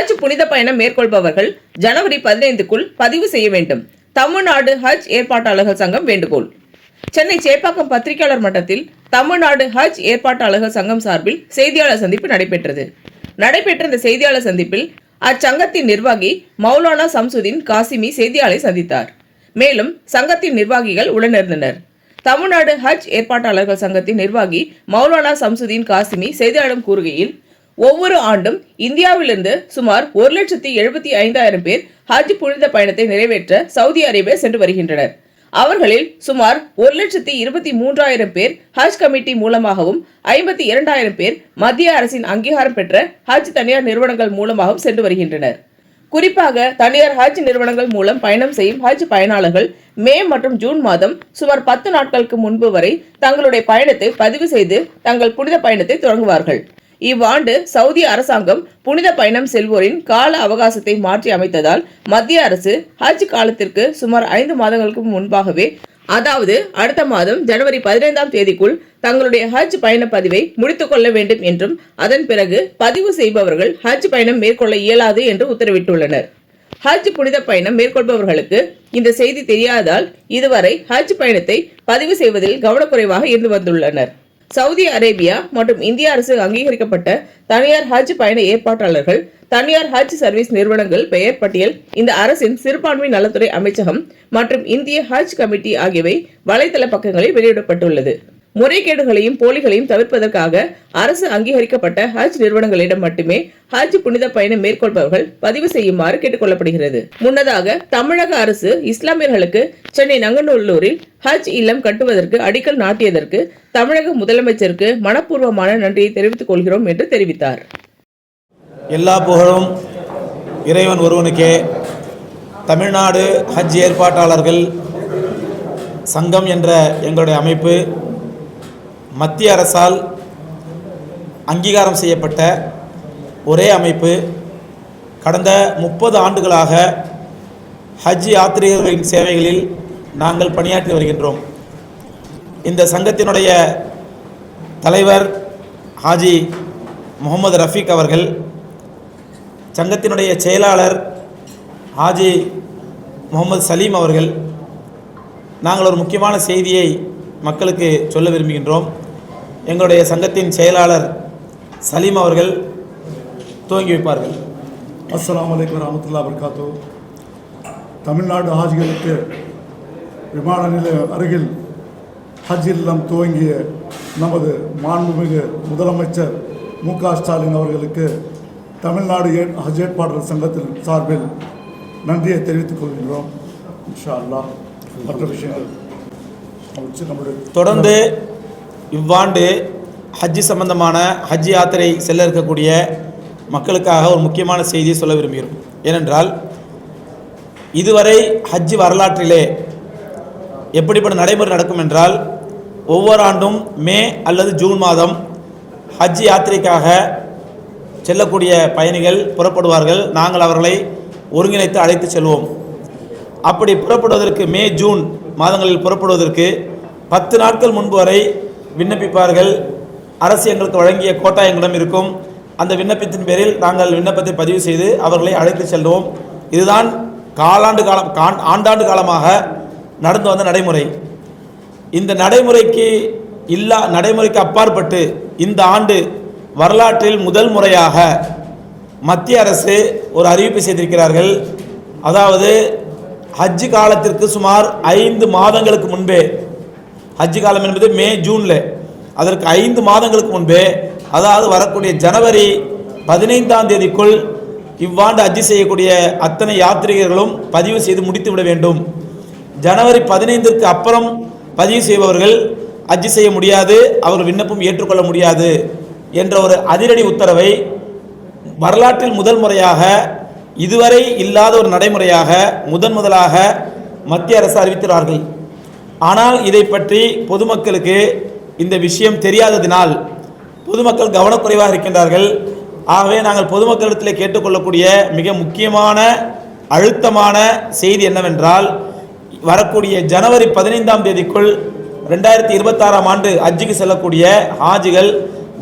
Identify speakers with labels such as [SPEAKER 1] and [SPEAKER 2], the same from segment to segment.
[SPEAKER 1] ஹஜ் புனித பயணம் மேற்கொள்பவர்கள் ஜனவரி 15க்குள் பதிவு செய்ய வேண்டும். தமிழ்நாடு ஹஜ் ஏற்பாட்டாளர்கள் சங்கம் வேண்டுகோள். சென்னை சேப்பாக்கம் பத்திரிகையாளர் மன்றத்தில் தமிழ்நாடு ஹஜ் ஏற்பாட்டாளர்கள் சங்கம் சார்பில் செய்தியாளர் சந்திப்பு நடைபெற்ற இந்த செய்தியாளர் சந்திப்பில் அச்சங்கத்தின் நிர்வாகி மௌலானா சம்சுதீன் காசிமி செய்தியாளரை சந்தித்தார். மேலும் சங்கத்தின் நிர்வாகிகள் உடனிருந்தனர். தமிழ்நாடு ஹஜ் ஏற்பாட்டாளர்கள் சங்கத்தின் நிர்வாகி மௌலானா சம்சுதீன் காசிமி செய்தியாளரிடம் கூறுகையில், ஒவ்வொரு ஆண்டும் இந்தியாவிலிருந்து சுமார் 1,75,000 பேர் ஹஜ் புனித பயணத்தை நிறைவேற்ற சவுதி அரேபியா சென்று வருகின்றனர். அவர்களில் சுமார் 1,23,000 பேர் ஹஜ் கமிட்டி மூலமாகவும் 52,000 பேர் மத்திய அரசின் அங்கீகாரம் பெற்ற ஹஜ் தனியார் நிறுவனங்கள் மூலமாகவும் சென்று வருகின்றனர். குறிப்பாக தனியார் ஹஜ் நிறுவனங்கள் மூலம் பயணம் செய்யும் ஹஜ் பயனாளர்கள் மே மற்றும் ஜூன் மாதம் சுமார் 10 நாட்களுக்கு முன்பு வரை தங்களுடைய பயணத்தை பதிவு செய்து தங்கள் புனித பயணத்தை தொடங்குவார்கள். இவ்வாண்டு சவுதி அரசாங்கம் புனித பயணம் செல்வோரின் கால அவகாசத்தை மாற்றி அமைத்ததால் மத்திய அரசு ஹஜ் காலத்திற்கு சுமார் 5 மாதங்களுக்கு முன்பாகவே, அதாவது அடுத்த மாதம் ஜனவரி 15ஆம் தேதிக்குள் தங்களுடைய ஹஜ் பயண பதிவை முடித்துக் கொள்ள வேண்டும் என்றும் அதன் பிறகு பதிவு செய்பவர்கள் ஹஜ் பயணம் மேற்கொள்ள இயலாது என்று உத்தரவிட்டுள்ளனர். ஹஜ் புனித பயணம் மேற்கொள்பவர்களுக்கு இந்த செய்தி தெரியாததால் இதுவரை ஹஜ் பயணத்தை பதிவு செய்வதில் கவனக்குறைவாக இருந்து வந்துள்ளனர். சவுதி அரேபியா மற்றும் இந்திய அரசு அங்கீகரிக்கப்பட்ட தனியார் ஹஜ் பயண ஏற்பாட்டாளர்கள், தனியார் ஹஜ் சர்வீஸ் நிறுவனங்கள் பெயர் பட்டியல் இந்த அரசின் சிறுபான்மை நலத்துறை அமைச்சகம் மற்றும் இந்திய ஹஜ் கமிட்டி ஆகியவை வலைதள பக்கங்களில் வெளியிடப்பட்டுள்ளது. முறைகேடுகளையும் போலிகளையும் தவிர்ப்பதற்காக அரசு அங்கீகரிக்கப்பட்ட ஹஜ் நிறுவனங்களிடம் மட்டுமே ஹஜ் புனித பயணம் மேற்கொள்பவர்கள் பதிவு செய்யுமாறு கேட்டுக் கொள்ளப்படுகிறது. முன்னதாக தமிழக அரசு இஸ்லாமியர்களுக்கு சென்னை நங்கநல்லூரில் ஹஜ் இல்லம் கட்டுவதற்கு அடிக்கல் நாட்டியதற்கு தமிழக முதலமைச்சருக்கு மனப்பூர்வமான நன்றியை தெரிவித்துக் கொள்கிறோம் என்று தெரிவித்தார்.
[SPEAKER 2] எல்லா புகழும் இறைவன் ஒருவனுக்கே. தமிழ்நாடு ஹஜ் ஏற்பாட்டாளர்கள் சங்கம் என்ற எங்களுடைய அமைப்பு மத்திய அரசால் அங்கீகாரம் செய்யப்பட்ட ஒரே அமைப்பு. கடந்த 30 ஆண்டுகளாக ஹஜ் யாத்ரீகர்களின் சேவைகளில் நாங்கள் பணியாற்றி வருகின்றோம். இந்த சங்கத்தினுடைய தலைவர் ஹாஜி முகமது ரஃபீக் அவர்கள், சங்கத்தினுடைய செயலாளர் ஹாஜி முகமது சலீம் அவர்கள், நாங்கள் ஒரு முக்கியமான செய்தியை மக்களுக்கு சொல்ல விரும்புகின்றோம். எங்களுடைய சங்கத்தின் செயலாளர் சலீம் அவர்கள் துவங்கி வைப்பார்கள்.
[SPEAKER 3] அஸ்ஸலாமு அலைக்கும் வரஹ்மத்துல்லாஹி வபரகாத்து. தமிழ்நாடு ஹாஜிகளுக்கு விமான நிலைய அருகில் ஹஜ் இல்லம் துவங்கிய நமது மாண்புமிகு முதலமைச்சர் மு.க. ஸ்டாலின் அவர்களுக்கு தமிழ்நாடு ஹஜ் ஏற்பாளர் சங்கத்தின் சார்பில் நன்றியை தெரிவித்துக் கொள்கின்றோம். இன்ஷா அல்லாஹ் மற்ற விஷயங்கள்
[SPEAKER 2] தொடர்ந்து இவ்வாண்டு ஹஜ் சம்பந்தமான ஹஜ் யாத்திரை செல்ல இருக்கக்கூடிய மக்களுக்காக ஒரு முக்கியமான செய்தியை சொல்ல விரும்புகிறோம். ஏனென்றால் இதுவரை ஹஜ் வரலாற்றிலே எப்படிப்பட்ட நடைமுறை நடக்கும் என்றால், ஒவ்வொரு ஆண்டும் மே அல்லது ஜூன் மாதம் ஹஜ் யாத்திரைக்காக செல்லக்கூடிய பயணிகள் புறப்படுவார்கள். நாங்கள் அவர்களை ஒருங்கிணைத்து அழைத்து செல்வோம். அப்படி புறப்படுவதற்கு மே ஜூன் மாதங்களில் புறப்படுவதற்கு 10 நாட்கள் முன்பு வரை விண்ணப்பிப்பார்கள். அரசு எங்களுக்கு வழங்கிய கோட்டா எங்களிடம் இருக்கும். அந்த விண்ணப்பத்தின் பேரில் நாங்கள் விண்ணப்பத்தை பதிவு செய்து அவர்களை அழைத்து செல்வோம். இதுதான் ஆண்டாண்டு காலமாக நடந்து வந்த நடைமுறை. இந்த நடைமுறைக்கு அப்பாற்பட்டு இந்த ஆண்டு வரலாற்றில் முதல் முறையாக மத்திய அரசு ஒரு அறிவிப்பு செய்திருக்கிறார்கள். அதாவது ஹஜ் காலத்திற்கு சுமார் 5 மாதங்களுக்கு முன்பே, ஹஜ் காலம் என்பது மே ஜூனில், அதற்கு 5 மாதங்களுக்கு முன்பே, அதாவது வரக்கூடிய ஜனவரி 15ஆம் தேதிக்குள் இவ்வாண்டு ஹஜ் செய்யக்கூடிய அத்தனை யாத்ரீகர்களும் பதிவு செய்து முடித்து விட வேண்டும். ஜனவரி 15ற்கு அப்புறம் பதிவு செய்பவர்கள் ஹஜ் செய்ய முடியாது, அவர்கள் விண்ணப்பம் ஏற்றுக்கொள்ள முடியாது என்ற ஒரு அதிரடி உத்தரவை வரலாற்றில் முதல் முறையாக, இதுவரை இல்லாத ஒரு நடைமுறையாக முதலாக மத்திய அரசு அறிவித்தார்கள். ஆனால் இதை பற்றி பொதுமக்களுக்கு இந்த விஷயம் தெரியாததினால் பொதுமக்கள் கவனக்குறைவாக இருக்கின்றார்கள். ஆகவே நாங்கள் பொதுமக்களிடத்தில் கேட்டுக்கொள்ளக்கூடிய மிக முக்கியமான அழுத்தமான செய்தி என்னவென்றால், வரக்கூடிய ஜனவரி 15ஆம் தேதிக்குள் 2026ஆம் ஆண்டு ஹஜ்ஜுக்கு செல்லக்கூடிய ஹாஜிகள்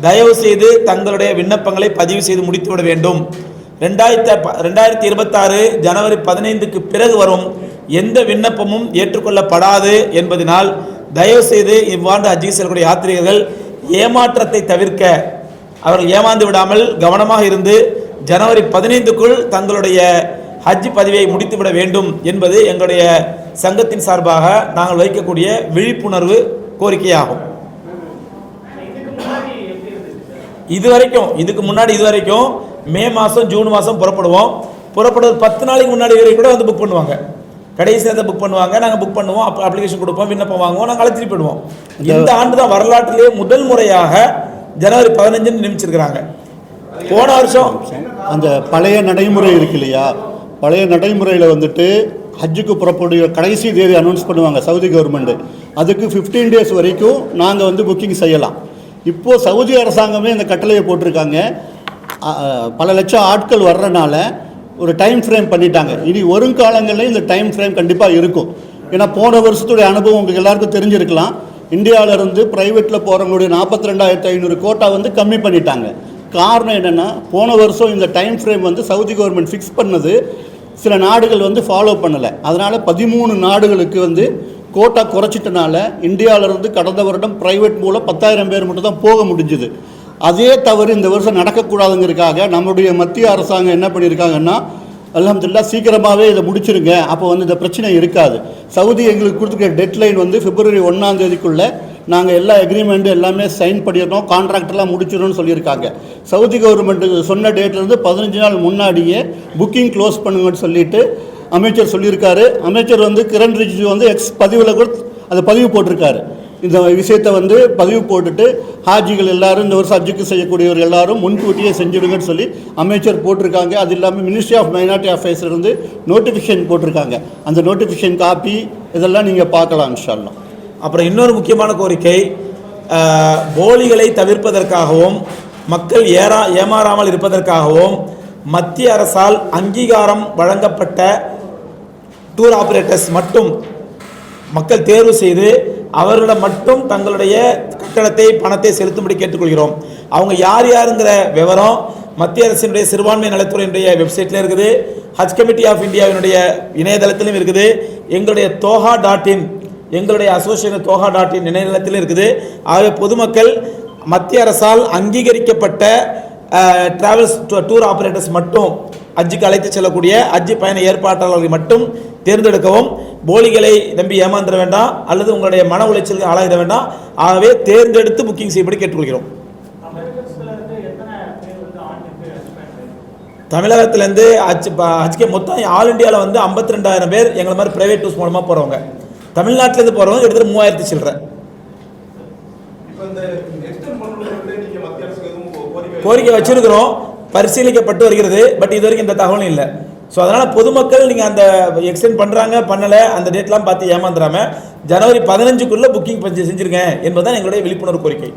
[SPEAKER 2] தயவு செய்து தங்களுடைய விண்ணப்பங்களை பதிவு செய்து முடித்துவிட வேண்டும். 2026 ஜனவரி 15க்கு பிறகு வரும் எந்த விண்ணப்பமும் ஏற்றுக்கொள்ளப்படாது என்பதனால் தயவு செய்து இவ்வாண்டு ஹஜ்ஜுக்கு செல்லக்கூடிய யாத்ரீகர்கள் ஏமாற்றத்தை தவிர்க்க அவர்கள் ஏமாந்து விடாமல் கவனமாக இருந்து ஜனவரி 15க்குள் தங்களுடைய ஹஜ் பதிவை முடித்துவிட வேண்டும் என்பது எங்களுடைய சங்கத்தின் சார்பாக நாங்கள் வைக்கக்கூடிய விழிப்புணர்வு கோரிக்கையாகும். இதுக்கு முன்னாடி மே மாதம் ஜூன் மாதம் புறப்படுவது 10 நாளைக்கு முன்னாடி வரைக்கும் கூட வந்து புக் பண்ணுவாங்க. கடைசி நேரத்தை புக் பண்ணுவாங்க, நாங்கள் புக் பண்ணுவோம், அப்ளிகேஷன் கொடுப்போம், விண்ணப்பம் வாங்குவோம், நாங்கள் அழைச்சிட்டு போயிடுவோம். இந்த ஆண்டு தான் வரலாற்றிலேயே முதல் முறையாக ஜனவரி 15 நியமிச்சிருக்கிறாங்க. போன வருஷம்
[SPEAKER 4] அந்த பழைய நடைமுறை இருக்கு இல்லையா, பழைய நடைமுறையில் வந்துட்டு ஹஜ்ஜுக்கு புறப்படுகிற கடைசி தேதி அனௌன்ஸ் பண்ணுவாங்க சவுதி கவர்மெண்ட். அதுக்கு 15 டேஸ் வரைக்கும் நாங்கள் வந்து புக்கிங் செய்யலாம். இப்போது சவுதி அரசாங்கமே இந்த கட்டளையை போட்டிருக்காங்க. பல லட்சம் ஆட்கள் வர்றனால ஒரு டைம் ஃப்ரேம் பண்ணிட்டாங்க. இனி வருங்காலங்களில் இந்த டைம் ஃப்ரேம் கண்டிப்பாக இருக்கும். ஏன்னா போன வருஷத்துடைய அனுபவம் உங்களுக்கு எல்லாருக்கும் தெரிஞ்சிருக்கலாம். இந்தியாவிலேருந்து ப்ரைவேட்டில் போகிறவங்களுடைய 42,500 கோட்டா வந்து கம்மி பண்ணிட்டாங்க. காரணம் என்னென்னா, போன வருஷம் இந்த டைம் ஃப்ரேம் வந்து சவுதி கவர்மெண்ட் ஃபிக்ஸ் பண்ணது சில நாடுகள் வந்து ஃபாலோ பண்ணலை. அதனால் 13 நாடுகளுக்கு வந்து கோட்டா குறைச்சிட்டனால இந்தியாவிலேருந்து கடந்த வருடம் ப்ரைவேட் மூலம் 10,000 பேர் மட்டும் தான் போக முடிஞ்சுது. அதே தவறு இந்த வருஷம் நடக்கக்கூடாதுங்கிறதுக்காக நம்முடைய மத்திய அரசாங்கம் என்ன பண்ணியிருக்காங்கன்னா, அல்ஹம்துலில்லாஹ் சீக்கிரமாகவே இதை முடிச்சிருங்க, அப்போ வந்து இந்த பிரச்சனை இருக்காது. சவுதி எங்களுக்கு கொடுத்துருக்க டெட்லைன் வந்து பிப்ரவரி 1ஆம் தேதிக்குள்ளே நாங்கள் எல்லா எக்ரிமெண்ட்டும் எல்லாமே சைன் பண்ணிடணும், கான்ட்ராக்டெல்லாம் முடிச்சிடணும்னு சொல்லியிருக்காங்க. சவுதி கவர்மெண்ட்டு சொன்ன டேட்லேருந்து 15 நாள் முன்னாடியே புக்கிங் க்ளோஸ் பண்ணுங்கன்னு சொல்லிட்டு அமைச்சர் சொல்லியிருக்காரு. அமைச்சர் வந்து கிரண் ரிஜிஜு வந்து பதிவில் கூட அதை பதிவு போட்டிருக்காரு. இந்த விஷயத்தை வந்து பதிவு போட்டுட்டு ஹாஜிகள் எல்லாரும் இந்த வருஷம் ஹஜ்ஜுக்கு செய்யக்கூடியவர் எல்லாரும் முன்கூட்டியே செஞ்சுடுங்கன்னு சொல்லி அமைச்சர் போட்டிருக்காங்க. அது இல்லாமல் மினிஸ்ட்ரி ஆஃப் மைனாரிட்டி அஃபேர்ஸ்லேருந்து நோட்டிஃபிகேஷன் போட்டிருக்காங்க. அந்த நோட்டிஃபிகேஷன் காப்பி இதெல்லாம் நீங்கள் பார்க்கலாம் இன்ஷா அல்லாஹ்.
[SPEAKER 2] அப்புறம் இன்னொரு முக்கியமான கோரிக்கை, போலிகளை தவிர்ப்பதற்காகவும் மக்கள் ஏமாறாமல் இருப்பதற்காகவும் மத்திய அரசால் அங்கீகாரம் வழங்கப்பட்ட டூர் ஆபரேட்டர்ஸ் மட்டும் மக்கள் தேர்வு செய்து அவர்களிடம் மட்டும் தங்களுடைய கட்டணத்தை பணத்தை செலுத்தும்படி கேட்டுக்கொள்கிறோம். அவங்க யார் யாருங்கிற விவரம் மத்திய அரசினுடைய சிறுபான்மை நலத்துறையினுடைய வெப்சைட்டில் இருக்குது, ஹஜ் கமிட்டி ஆஃப் இந்தியாவினுடைய இணையதளத்திலும் இருக்குது, எங்களுடைய toha.in எங்களுடைய அசோசியேஷன் toha.in இணையதளத்திலும் இருக்குது. ஆகவே பொதுமக்கள் மத்திய அரசால் அங்கீகரிக்கப்பட்ட டிராவல்ஸ் டூர் ஆபரேட்டர்ஸ் மட்டும் ஹஜ்ஜுக்கு அழைத்து செல்லக்கூடிய ஹஜ்ஜு பயண ஏற்பாட்டாளர்களை மட்டும் தேர்ந்தெடுக்கவும். போலிகளை நம்பி ஏமாந்துட வேண்டாம் அல்லது உங்களுடைய மன உளைச்சலுக்கு ஆளாகிட வேண்டாம். ஆகவே தேர்ந்தெடுத்து புக்கிங் செய்யப்படி கேட்டுக்கொள்கிறோம். தமிழகத்திலேருந்து ஹஜ்ஜுக்கு மொத்தம் ஆல் இண்டியாவில் வந்து 52,000 பேர் எங்களை மாதிரி பிரைவேட் டூர்ஸ் மூலமாக போகிறவங்க. தமிழ்நாட்டிலேருந்து போகிறவங்க கிட்டத்தட்ட 3000 சில்லற. கோரிக்கை வச்சிருக்கிறோம், பரிசீலிக்கப்பட்டு வருகிறது. பட் இது வரைக்கும் இந்த தகவலும் இல்லை. ஸோ அதனால் பொதுமக்கள் நீங்கள் அந்த எக்ஸ்டெண்ட் பண்ணுறாங்க பண்ணலை அந்த டேட்லாம் பார்த்து ஏமாந்துடாம ஜனவரி 15க்குள்ளே புக்கிங் செஞ்சுருங்க என்பதுதான் எங்களுடைய விழிப்புணர்வு கோரிக்கை.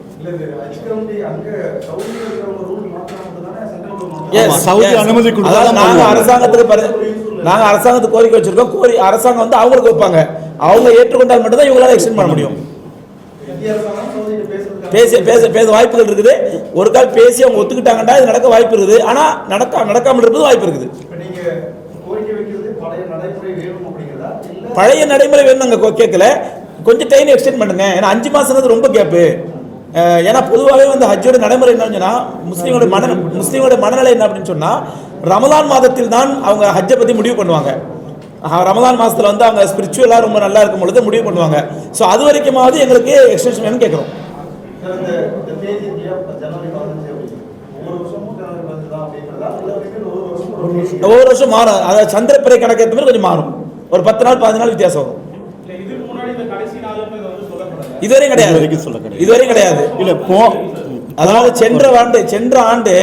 [SPEAKER 2] நாங்கள் அரசாங்கத்துக்கு கோரிக்கை வச்சிருக்கோம். அரசாங்கம் வந்து அவங்களுக்கு வைப்பாங்க, அவங்க ஏற்றுக்கொண்டால் மட்டும்தான் இவங்களால எக்ஸ்டெண்ட் பண்ண முடியும். பேச வாய்ப்புகள் இருக்குது. ஒரு கால் பேசி அவங்க ஒத்துக்கிட்டாங்கன்னா இது நடக்க வாய்ப்பு இருக்குது. ஆனால் நடக்காமல் இருப்பது வாய்ப்பு இருக்குது. பழைய நடைமுறை வேணும் நாங்கள் கேட்கல, கொஞ்சம் டைம் எக்ஸ்டெண்ட் பண்ணுங்க. ஏன்னா 5 மாதம் ரொம்ப கேப்பு. ஏன்னா பொதுவாகவே வந்து ஹஜ்ஜோட நடைமுறை என்னன்னு சொன்னால் முஸ்லீமோட மனநிலை என்ன அப்படின்னு சொன்னால், ரமலான் மாதத்தில் தான் அவங்க ஹஜ்ஜை பற்றி முடிவு பண்ணுவாங்க. ரமலான் மாதத்தில் வந்து அவங்க ஸ்பிரிச்சுவலாக ரொம்ப நல்லா இருக்கும் பொழுது முடிவு பண்ணுவாங்க. ஸோ அது வரைக்குமாவது எங்களுக்கு எக்ஸ்டென்ஷன் வேணும்னு கேட்குறோம். ஒவ்வொரு வருஷம் மாறும். அதாவது சந்திரப்பிறை கணக்கேற்ற மாதிரி கொஞ்சம் மாறும். ஒரு 10 நாள் 15 நாள் வித்தியாசம் வரும். இதுவரையும் கிடையாது. அதாவது சென்ற ஆண்டு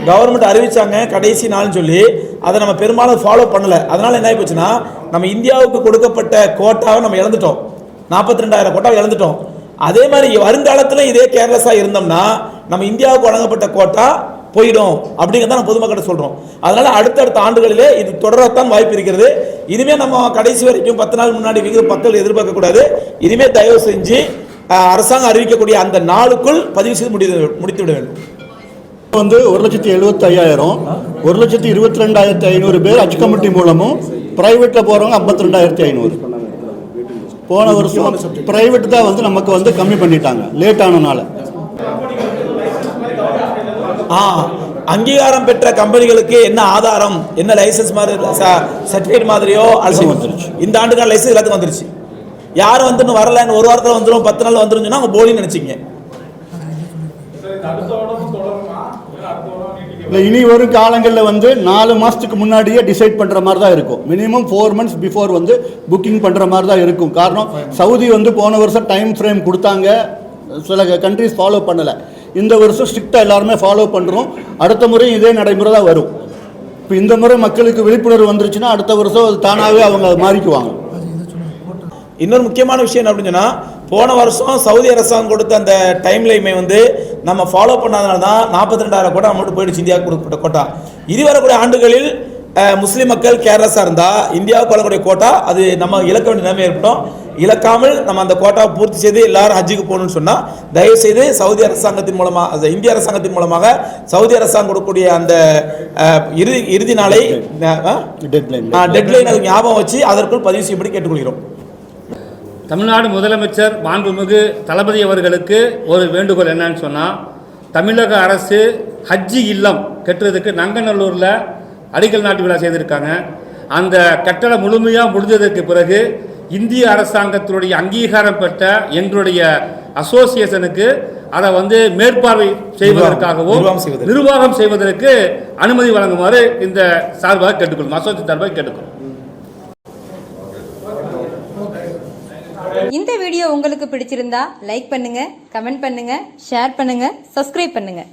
[SPEAKER 2] கவர்மெண்ட் அறிவிச்சாங்க கடைசி நாள்னு சொல்லி, அதை நம்ம பெரும்பாலும் ஃபாலோ பண்ணல. அதனால என்ன ஆயிப்போச்சுன்னா, நம்ம இந்தியாவுக்கு கொடுக்கப்பட்ட கோட்டாவை நம்ம இழந்துட்டோம். 42,000 கோட்டாவை இழந்துட்டோம். அதே மாதிரி வருங்காலத்தில் இதே கேர்லெஸ்ஸா இருந்தோம்னா நம்ம இந்தியாவுக்கு வழங்கப்பட்ட கோட்டா போயிடும் அப்படிங்கிறத நம்ம பொதுமக்கள் சொல்றோம். அதனால அடுத்தடுத்த ஆண்டுகளிலே இது தொடரத்தான் வாய்ப்பு இருக்கிறது. இனிமே நம்ம கடைசி வரைக்கும் 10 நாள் முன்னாடி மக்கள் எதிர்பார்க்க கூடாது. இனிமே தயவு செஞ்சு அரசாங்கம் அறிவிக்கக்கூடிய அந்த நாளுக்குள் பதிவு செய்து முடித்து விட வேண்டும்.
[SPEAKER 4] வந்து 1,75,000, 1,22,500 பேர் ஹஜ் கமிட்டி மூலமும், பிரைவேட்டில் போகிறவங்க 52,500. போன வருஷம் பிரைவேட் தான் வந்து நமக்கு வந்து கம்மி பண்ணிட்டாங்க லேட் ஆனனால.
[SPEAKER 2] அங்கீகாரம் பெற்ற கம்பெனிகளுக்கு என்ன ஆதாரம், என்ன லைசன்ஸ் மாதிரி சர்டிஃபிகேட் மாதிரியோ அது வந்துருச்சு. இந்த ஆண்டுக்கான லைசன்ஸ் எல்லாத்துக்கும் வந்துருச்சு. யாரும் வந்து இன்னும் வரல, ஒரு வாரத்தில் வந்துடும், 10 நாள் வந்துடும் சொன்னா அவங்க போலின்னு நினைச்சிங்க.
[SPEAKER 4] இல்லை, இனி வரும் காலங்களில் வந்து 4 மாதத்துக்கு முன்னாடியே டிசைட் பண்ணுற மாதிரி தான் இருக்கும். மினிமம் 4 months பிஃபோர் வந்து புக்கிங் பண்ணுற மாதிரி தான் இருக்கும். காரணம், சவுதி வந்து போன வருஷம் டைம் ஃப்ரேம் கொடுத்தாங்க, சில கண்ட்ரிஸ் ஃபாலோ பண்ணலை. இந்த வருஷம் ஸ்ட்ரிக்டாக எல்லாருமே ஃபாலோ பண்ணுறோம். அடுத்த முறை இதே நடைமுறை தான் வரும். இப்போ இந்த முறை மக்களுக்கு விழிப்புணர்வு வந்துருச்சுன்னா அடுத்த வருஷம் தானாகவே அவங்க மாறிக்குவாங்க.
[SPEAKER 2] இன்னொரு முக்கியமான விஷயம் என்ன அப்படின்னு சொன்னால், போன வருஷம் சவுதி அரசாங்கம் கொடுத்த அந்த டைம் லைமை வந்து நம்ம ஃபாலோ பண்ணாதனால தான் 42,000 கோட்டா அமௌண்ட் போயிடுச்சு, இந்தியாவுக்கு கொடுக்கப்பட்ட கோட்டா. இது வரக்கூடிய ஆண்டுகளில் முஸ்லீம் மக்கள் கேர்லெஸ்ஸாக இருந்தால் இந்தியாவுக்கு வரக்கூடிய கோட்டா அது நம்ம இழக்க வேண்டிய நிலைமை ஏற்பட்டோம். இழக்காமல் நம்ம அந்த கோட்டாவை பூர்த்தி செய்து எல்லாரும் ஹஜ்ஜுக்கு போகணும்னு சொன்னால் தயவுசெய்து சவுதி அரசாங்கத்தின் மூலமாக, இந்திய அரசாங்கத்தின் மூலமாக சவுதி அரசாங்கம் கொடுக்கக்கூடிய அந்த இறுதி நாளை டெட்லைன் ஞாபகம் வச்சு அதற்குள் பதிவு செய்யும்படி கேட்டுக்கொள்கிறோம்.
[SPEAKER 5] தமிழ்நாடு முதலமைச்சர் மாண்புமிகு தளபதி அவர்களுக்கு ஒரு வேண்டுகோள் என்னன்னு சொன்னால், தமிழக அரசு ஹஜ்ஜி இல்லம் கட்டுறதுக்கு நங்கநல்லூரில் அடிக்கல் நாட்டு விழா செய்திருக்காங்க. அந்த கட்டடம் முழுமையாக முடிஞ்சதற்கு பிறகு இந்திய அரசாங்கத்தினுடைய அங்கீகாரம் பெற்ற எங்களுடைய அசோசியேஷனுக்கு அதை வந்து மேற்பார்வை செய்வதற்காகவும் நிர்வாகம் செய்வதற்கு அனுமதி வழங்குமாறு இந்த சார்பாக கேட்டுக்கொள்ளும், அசோசியேஷன் சார்பாக கேட்டுக்கொள்ளும்.
[SPEAKER 6] இந்த வீடியோ உங்களுக்கு பிடிச்சிருந்தா லைக் பண்ணுங்க, கமெண்ட் பண்ணுங்க, ஷேர் பண்ணுங்க, சப்ஸ்கிரைப் பண்ணுங்க.